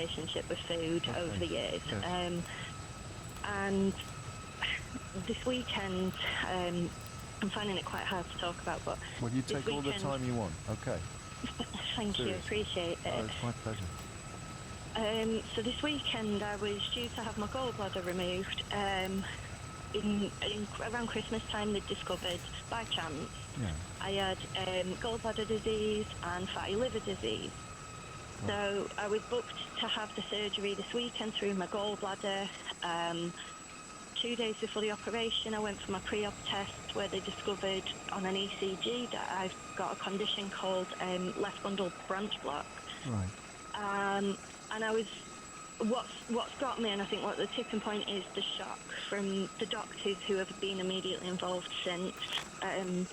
relationship with food over the years. Yes. And this weekend, I'm finding it quite hard to talk about, but... Well, you take all the time you want. Okay. Thank you, appreciate it. Oh, it's my pleasure. So this weekend I was due to have my gallbladder removed. Around Christmas time they discovered, by chance, I had gallbladder disease and fatty liver disease. Right. So I was booked to have the surgery this weekend through my gallbladder. 2 days before the operation I went for my pre-op test where they discovered on an ECG that I've got a condition called left bundle branch block. Right. And I was... What's got me, and I think what the tipping point is, the shock from the doctors who have been immediately involved since. I'm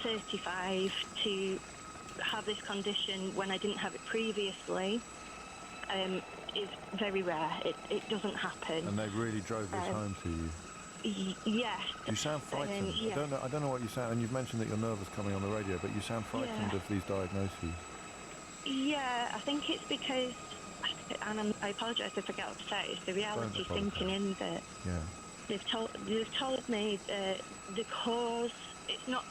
35. To have this condition when I didn't have it previously is very rare. It doesn't happen. And they really drove this home to you? Yes. You sound frightened. Yeah. I don't know what you sound, and you've mentioned that you're nervous coming on the radio, but you sound frightened of these diagnoses. Yeah, I think it's because... And I apologise if I get upset. It's the reality sinking in that they've told me that the cause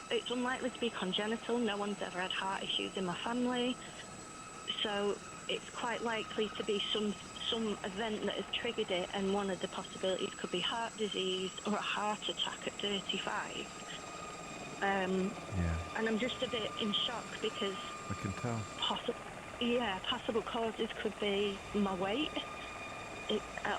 it's unlikely to be congenital. No one's ever had heart issues in my family, so it's quite likely to be some event that has triggered it. And one of the possibilities could be heart disease or a heart attack at 35. And I'm just a bit in shock because I can tell. Possible causes could be my weight,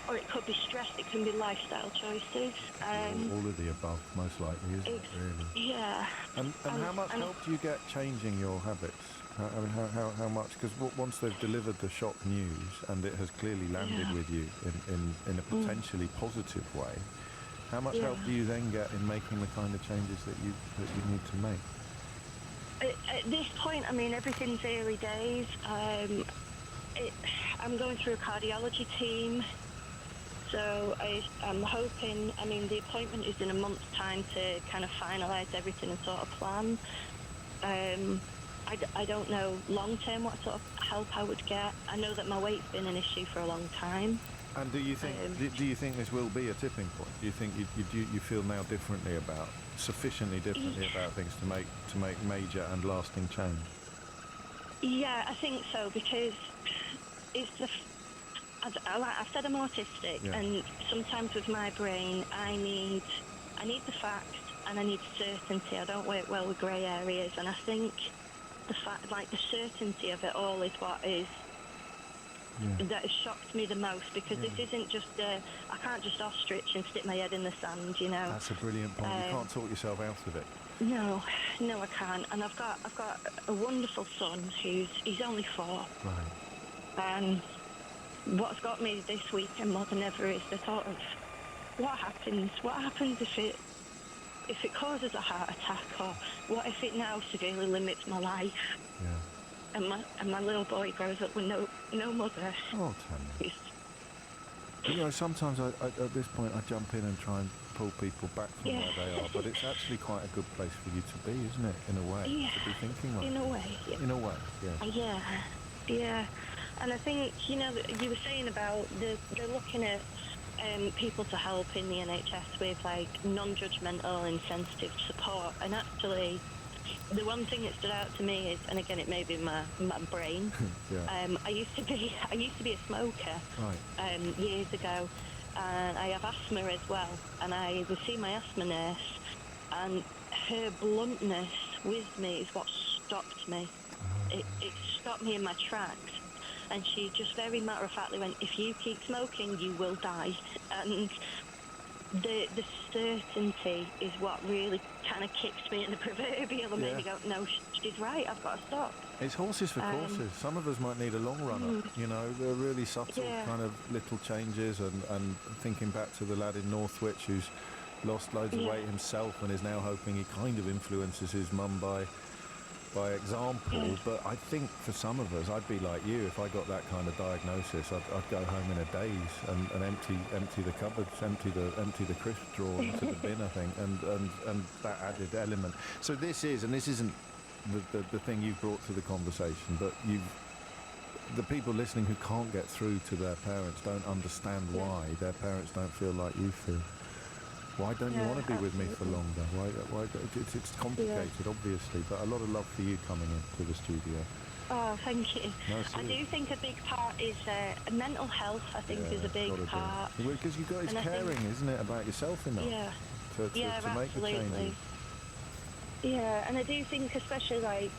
or it could be stress, it can be lifestyle choices. All of the above, most likely, isn't it, really? Yeah. And how much help do you get changing your habits? How much? Because once they've delivered the shock news, and it has clearly landed with you in a potentially positive way, how much help do you then get in making the kind of changes that you need to make? At this point, I mean, everything's early days. I'm going through a cardiology team, so I'm hoping, I mean, the appointment is in a month's time to kind of finalise everything and sort of plan. I don't know long-term what sort of help I would get. I know that my weight's been an issue for a long time. And do you think this will be a tipping point? Do you think you feel now sufficiently differently about things to make major and lasting change? Yeah, I think so, because I've said I'm autistic, and sometimes with my brain I need the facts and I need certainty. I don't work well with grey areas, and I think the certainty of it all is what is that has shocked me the most, because this isn't just I can't just ostrich and stick my head in the sand, you know. That's a brilliant point. You can't talk yourself out of it. No, I can't. And I've got a wonderful son he's only 4. Right. And what's got me this weekend more than ever is the thought of what happens if it causes a heart attack, or what if it now severely limits my life? Yeah. And my little boy grows up with no mother. Oh, Tanya. You know, sometimes at this point I jump in and try and pull people back from where they are, but it's actually quite a good place for you to be, isn't it? In a way, to be thinking like in a way. Yeah. In a way, Yeah. And I think, you know, you were saying about they're looking at people to help in the NHS with like non-judgmental and sensitive support, and actually the one thing that stood out to me is, and again it may be my brain, I used to be a smoker years ago, and I have asthma as well, and I would see my asthma nurse, and her bluntness with me is what stopped me. It stopped me in my tracks. And she just very matter-of-factly went, if you keep smoking, you will die. And the certainty is what really kind of kicks me in the proverbial and made me go, no, she's right, I've got to stop. It's horses for courses. Some of us might need a long runner, you know, they're really subtle kind of little changes, and thinking back to the lad in Northwich who's lost loads of weight himself and is now hoping he kind of influences his mum by example, but I think for some of us, I'd be like you. If I got that kind of diagnosis, I'd go home in a daze and empty the cupboards, empty the crisp drawer into the bin, I think, and that added element. So this isn't the thing you've brought to the conversation, but the people listening who can't get through to their parents don't understand why their parents don't feel like you feel. Why don't you want to be with me for longer? Why it's complicated, obviously, but a lot of love for you coming into the studio. Oh, thank you. No, I do think a big part is mental health, I think, is a big part. Because you've got, it's caring, isn't it, about yourself enough to make the changes. Yeah, and I do think, especially like